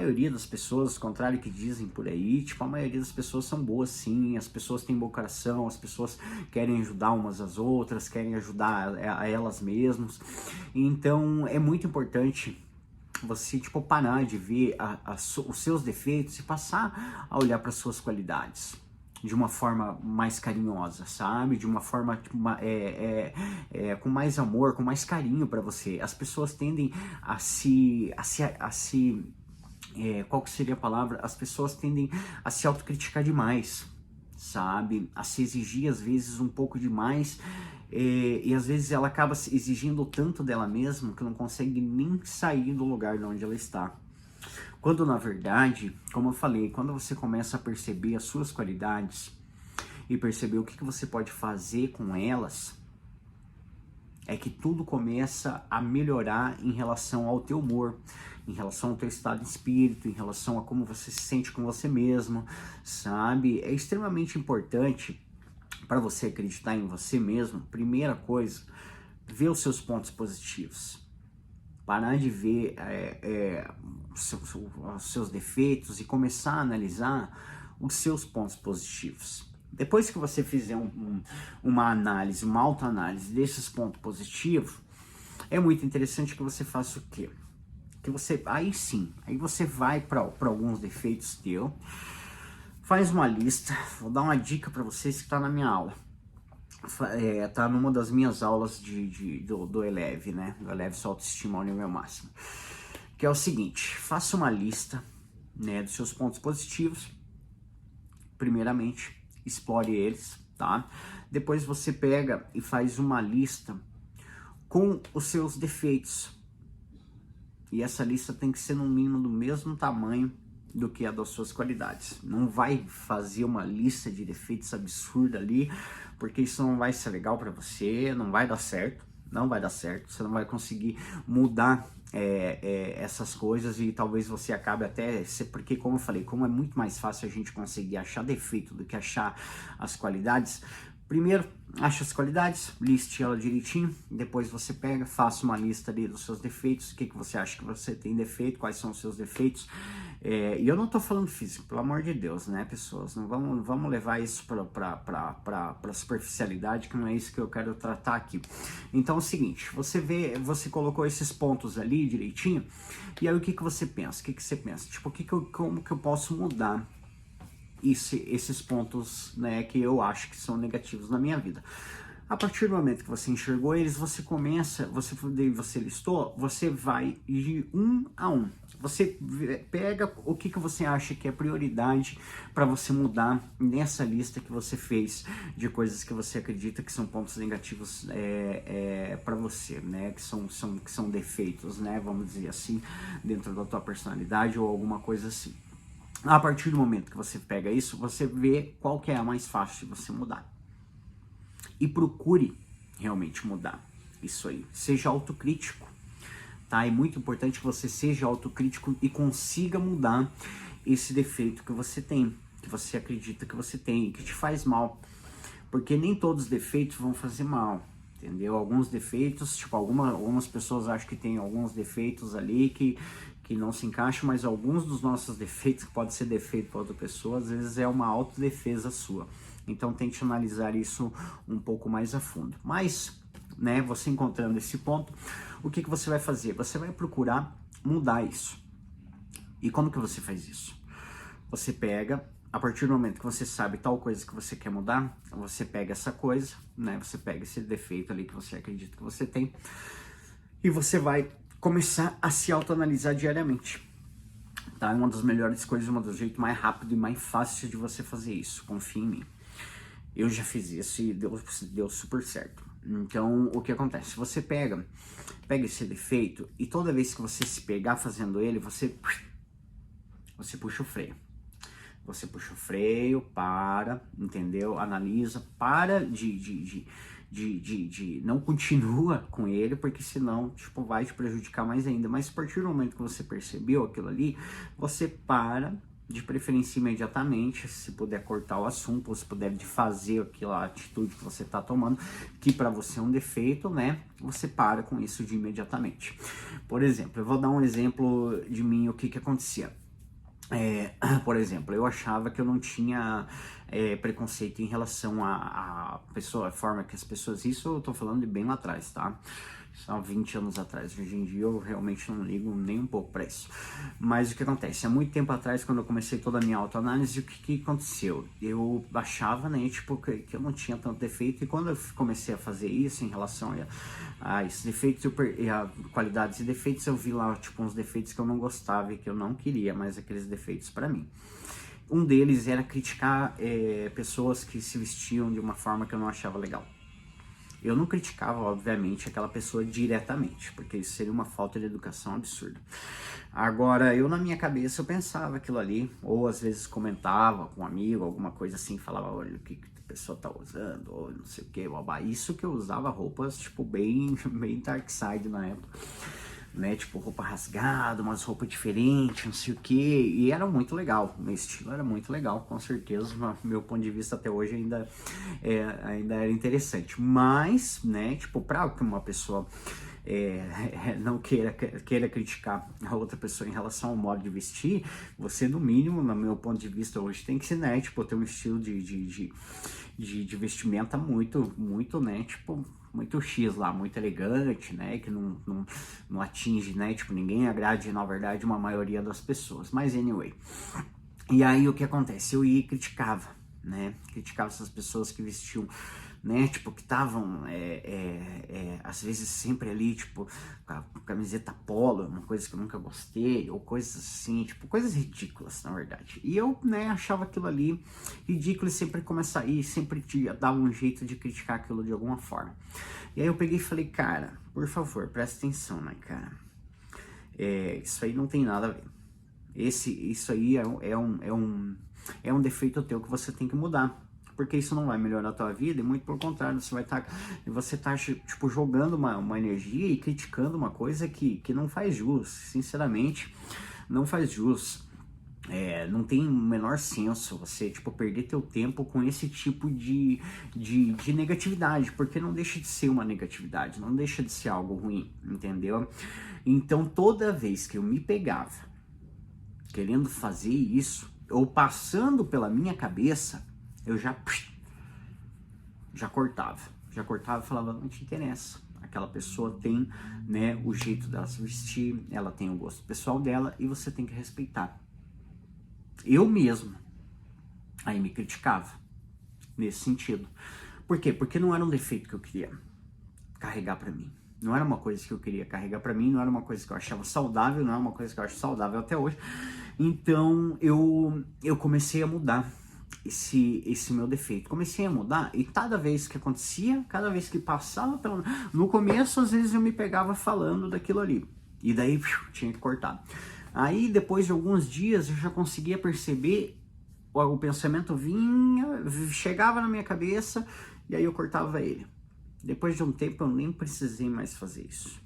maioria das pessoas, ao contrário do que dizem por aí, tipo, a maioria das pessoas são boas sim, as pessoas têm bom coração, as pessoas querem ajudar umas às outras, querem ajudar a elas mesmas. Então é muito importante você, tipo, parar de ver os seus defeitos e passar a olhar para suas qualidades de uma forma mais carinhosa, sabe? De uma forma tipo, com mais amor, com mais carinho para você. As pessoas tendem qual que seria a palavra? As pessoas tendem a se autocriticar demais, sabe? A se exigir às vezes um pouco demais, e às vezes ela acaba exigindo tanto dela mesma que não consegue nem sair do lugar de onde ela está. Quando na verdade, como eu falei, quando você começa a perceber as suas qualidades e perceber o que você pode fazer com elas, é que tudo começa a melhorar em relação ao teu humor, em relação ao teu estado de espírito, em relação a como você se sente com você mesmo, sabe? É extremamente importante para você acreditar em você mesmo. Primeira coisa, ver os seus pontos positivos. Parar de ver os seus defeitos e começar a analisar os seus pontos positivos. Depois que você fizer uma análise, uma autoanálise desses pontos positivos, é muito interessante que você faça o quê? Que você, aí sim, aí você vai para alguns defeitos teu, faz uma lista. Vou dar uma dica para vocês que está na minha aula. Tá numa das minhas aulas do Eleve, né? Do Eleve Sua Autoestima ao Nível Máximo. Que é o seguinte, faça uma lista, né, dos seus pontos positivos. Primeiramente, explore eles, tá? Depois você pega e faz uma lista com os seus defeitos. E essa lista tem que ser no mínimo do mesmo tamanho do que a das suas qualidades. Não vai fazer uma lista de defeitos absurda ali, porque isso não vai ser legal para você, não vai dar certo, você não vai conseguir mudar essas coisas e talvez você acabe até, porque como eu falei, como é muito mais fácil a gente conseguir achar defeito do que achar as qualidades. Primeiro, acha as qualidades, liste ela direitinho, depois você pega, faça uma lista ali dos seus defeitos, o que você acha que você tem defeito, quais são os seus defeitos. E eu não tô falando físico, pelo amor de Deus, né, pessoas? Não vamos levar isso pra superficialidade, que não é isso que eu quero tratar aqui. Então é o seguinte, você colocou esses pontos ali direitinho, e aí o que você pensa? Tipo, como que eu posso mudar esses pontos, né, que eu acho que são negativos na minha vida? A partir do momento que você enxergou eles, você listou, você vai de um a um. Você pega o que você acha que é prioridade para você mudar nessa lista que você fez de coisas que você acredita que são pontos negativos para você, né? Que são defeitos, né? Vamos dizer assim, dentro da tua personalidade ou alguma coisa assim. A partir do momento que você pega isso, você vê qual que é a mais fácil de você mudar. E procure realmente mudar isso aí. Seja autocrítico, tá? É muito importante que você seja autocrítico e consiga mudar esse defeito que você tem, que você acredita que você tem, que te faz mal. Porque nem todos os defeitos vão fazer mal, entendeu? Alguns defeitos, tipo, algumas pessoas acham que tem alguns defeitos ali que não se encaixam, mas alguns dos nossos defeitos, que pode ser defeito para outra pessoa, às vezes é uma autodefesa sua. Então tente analisar isso um pouco mais a fundo. Mas, né, você encontrando esse ponto, o que você vai fazer? Você vai procurar mudar isso. E como que você faz isso? Você pega, a partir do momento que você sabe tal coisa que você quer mudar, você pega essa coisa, né, você pega esse defeito ali que você acredita que você tem, e você vai começar a se autoanalisar diariamente. Tá? É uma das melhores coisas, um dos jeitos mais rápido e mais fácil de você fazer isso. Confia em mim. Eu já fiz isso e deu super certo. Então, o que acontece? Você pega esse defeito e toda vez que você se pegar fazendo ele, você puxa o freio. Você puxa o freio, para, entendeu? Analisa, para não continua com ele, porque senão, tipo, vai te prejudicar mais ainda. Mas a partir do momento que você percebeu aquilo ali, você para, de preferência imediatamente, se puder cortar o assunto, ou se puder fazer aquela atitude que você está tomando, que para você é um defeito, né? Você para com isso de imediatamente. Por exemplo, eu vou dar um exemplo de mim, o que acontecia. Por exemplo, eu achava que eu não tinha preconceito em relação à pessoa, a forma que as pessoas... Isso eu tô falando de bem lá atrás, tá? São 20 anos atrás. Hoje em dia eu realmente não ligo nem um pouco para isso. Mas o que acontece? Há muito tempo atrás, quando eu comecei toda a minha autoanálise, o que aconteceu? Eu achava, né, tipo, que eu não tinha tanto defeito, e quando eu comecei a fazer isso em relação a esses defeitos, a qualidades e defeitos, eu vi lá, tipo, uns defeitos que eu não gostava e que eu não queria mais aqueles defeitos para mim. Um deles era criticar pessoas que se vestiam de uma forma que eu não achava legal. Eu não criticava, obviamente, aquela pessoa diretamente, porque isso seria uma falta de educação absurda. Agora, eu na minha cabeça, eu pensava aquilo ali, ou às vezes comentava com um amigo, alguma coisa assim, falava, olha, o que a pessoa tá usando, ou não sei o que, babá. Isso que eu usava roupas, tipo, bem dark side na época, né, tipo roupa rasgada, umas roupas diferentes, não sei o que, e era muito legal, meu estilo era muito legal, com certeza, meu ponto de vista até hoje ainda era interessante, mas, né, tipo, pra que uma pessoa não queira criticar a outra pessoa em relação ao modo de vestir, você no mínimo, no meu ponto de vista hoje, tem que ser, né, tipo, ter um estilo de vestimenta muito, né, tipo, muito X lá, muito elegante, né, que não atinge, né, tipo, ninguém agrade, na verdade, uma maioria das pessoas, mas anyway. E aí, o que acontece? Eu ia e criticava, né, criticava essas pessoas que vestiam, né, tipo, que estavam, às vezes sempre ali, tipo, com a camiseta polo, uma coisa que eu nunca gostei, ou coisas assim, tipo, coisas ridículas, na verdade. E eu, né, achava aquilo ali ridículo e sempre começava e sempre dava um jeito de criticar aquilo de alguma forma. E aí eu peguei e falei, cara, por favor, presta atenção, né, cara, isso aí não tem nada a ver. Isso aí é um defeito teu que você tem que mudar. Porque isso não vai melhorar a tua vida, e muito pelo contrário, você tá tipo, jogando uma energia e criticando uma coisa que não faz jus, sinceramente, não faz jus. Não tem o menor senso você, tipo, perder teu tempo com esse tipo de negatividade, porque não deixa de ser uma negatividade, não deixa de ser algo ruim, entendeu? Então, toda vez que eu me pegava querendo fazer isso, ou passando pela minha cabeça, eu já cortava e falava, não te interessa, aquela pessoa tem, né, o jeito dela se vestir, ela tem o gosto pessoal dela e você tem que respeitar. Eu mesmo aí me criticava nesse sentido. Por quê? Porque não era um defeito que eu queria carregar pra mim. Não era uma coisa que eu queria carregar pra mim, não era uma coisa que eu achava saudável, não é uma coisa que eu acho saudável até hoje. Então eu comecei a mudar esse meu defeito. Comecei a mudar e cada vez que acontecia, cada vez que passava no começo, às vezes eu me pegava falando daquilo ali. E daí tinha que cortar. Aí depois de alguns dias eu já conseguia perceber, o pensamento vinha, chegava na minha cabeça e aí eu cortava ele. Depois de um tempo eu nem precisei mais fazer isso.